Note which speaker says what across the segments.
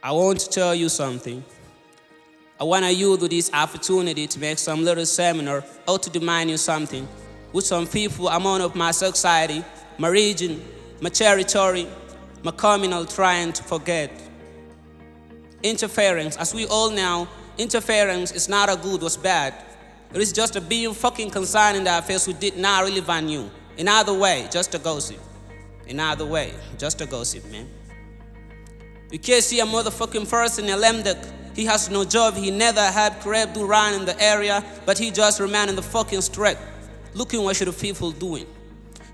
Speaker 1: I want to tell you something. I want to use this opportunity to make some little seminar or to demand you something with some people among of my society, my region, my territory, my communal trying to forget. Interference, as we all know, interference is not a good or bad. It is just a being fucking concerned in the affairs who did not really value. In other way, just a gossip. In other way, just a gossip, man. You can't see a motherfucking person in Lemdek. He has no job, he never had crap to run in the area, but he just remain in the fucking street, looking what should the people doing.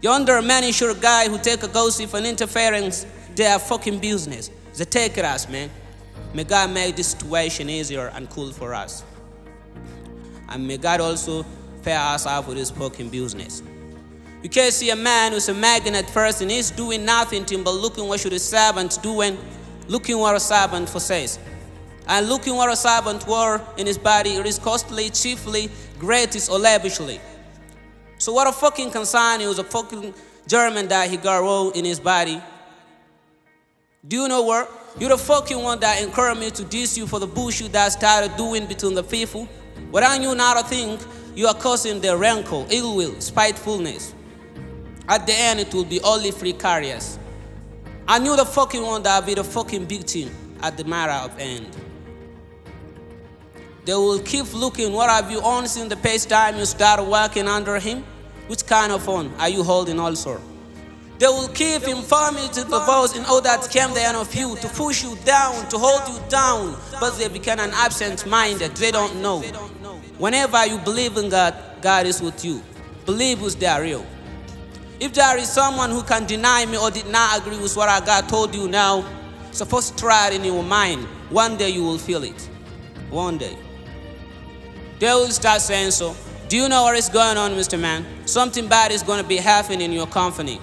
Speaker 1: Yonder a man sure guy who take a gossip and interference, they are fucking business. They take it us, man. May God make this situation easier and cool for us. And may God also pair us up with this fucking business. You can't see a man who's a magnet person, he's doing nothing to him but looking what should a servant doing, looking what a servant for says. And looking what a servant wore in his body, it is costly, chiefly, greatest or lavishly. So what a fucking concern, he was a fucking German that he got rolled in his body. Do you know what? You're the fucking one that encouraged me to diss you for the bullshit that I started doing between the people. Without you not to think, you are causing their rancor, ill will, spitefulness. At the end, it will be only precarious. I knew the fucking one that would be the fucking victim at the matter of end. They will keep looking, what have you on since the past time you started working under him? Which kind of phone are you holding also? They will keep informing to the voice in order to come the end of you, to push you down, to hold you down, but they become an absent-minded, they don't know. Whenever you believe in God, God is with you. Believe with their real. If there is someone who can deny me or did not agree with what I God told you now, supposed to try it in your mind. One day you will feel it. One day. They will start saying so. Do you know what is going on, Mr. Man? Something bad is going to be happening in your company.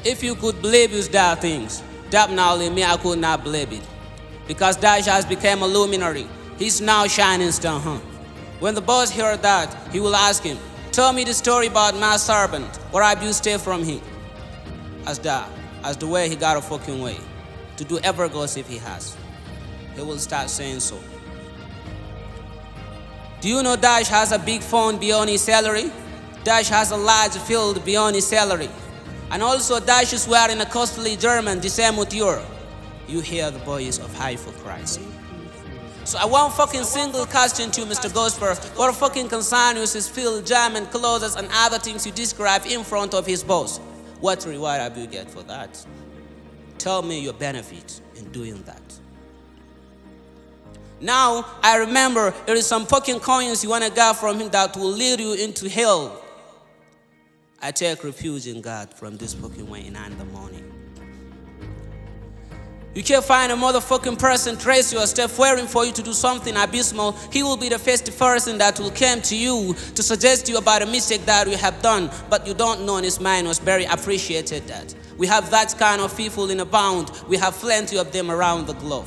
Speaker 1: If you could believe these dark things, definitely me, I could not believe it. Because Dash has become a luminary. He's now shining star, huh? When the boss heard that, he will ask him, tell me the story about my servant. What have you stayed from him? As the way he got a fucking way to do ever gossip he has. He will start saying so. Do you know Dash has a big phone beyond his salary? Dash has a large field beyond his salary. And also Dash is wearing a costly German, the same with you. You hear the voice of hypocrisy. So I want fucking single question to you, Mr. Gosper. What a fucking concern with his field, German clothes and other things you describe in front of his boss. What reward have you get for that? Tell me your benefit in doing that. Now, I remember there is some fucking coins you want to get from him that will lead you into hell. I take refuge in God from this fucking way in the morning. You can't find a motherfucking person trace your step waiting for you to do something abysmal. He will be the first person that will come to you to suggest to you about a mistake that you have done, but you don't know in his mind was very appreciated that. We have that kind of people in abound. We have plenty of them around the globe.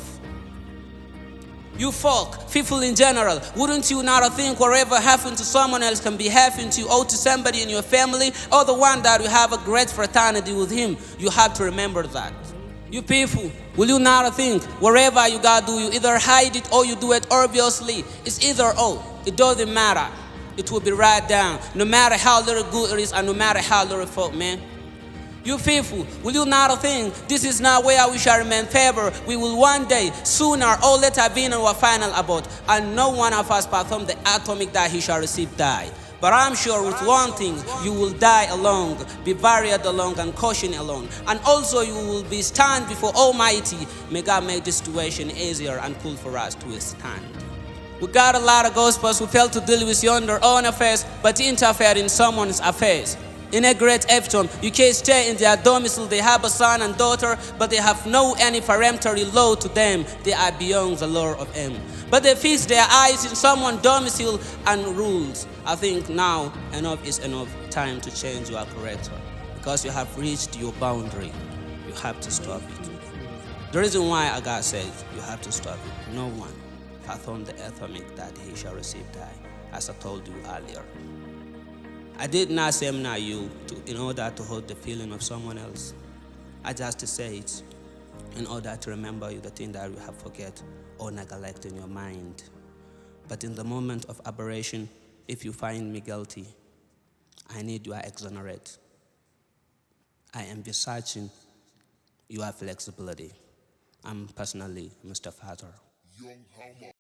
Speaker 1: You folk, people in general, wouldn't you not think whatever happened to someone else can be happening to you or to somebody in your family or the one that you have a great fraternity with him? You have to remember that. You people, will you not think wherever you gotta do, you either hide it or you do it obviously. It's either or. It doesn't matter. It will be right down. No matter how little good it is and no matter how little fault, man. You people, will you not think this is not where we shall remain forever? We will one day, sooner or later, be in our final abode, and no one of us perform the atomic that he shall receive die. But I'm sure with one thing, you will die alone, be buried alone, and cautioned alone. And also you will be stand before Almighty. May God make this situation easier and cool for us to withstand. We got a lot of gospels who failed to deal with yonder own affairs, but interfered in someone's affairs. In a great Epton, you can't stay in their domicile. They have a son and daughter, but they have no any parental law to them. They are beyond the law of him. But they fix their eyes in someone's domicile and rules. I think now enough is enough time to change your character, because you have reached your boundary. You have to stop it. The reason why God says you have to stop it, no one perform the atomic that he shall receive die, as I told you earlier. I did not seminar you in order to hold the feeling of someone else. I just say it in order to remember you the thing that you have forget or neglect in your mind. But in the moment of aberration, if you find me guilty, I need you to exonerate. I am researching your flexibility. I'm personally Mr. Father.
Speaker 2: Young Hammer.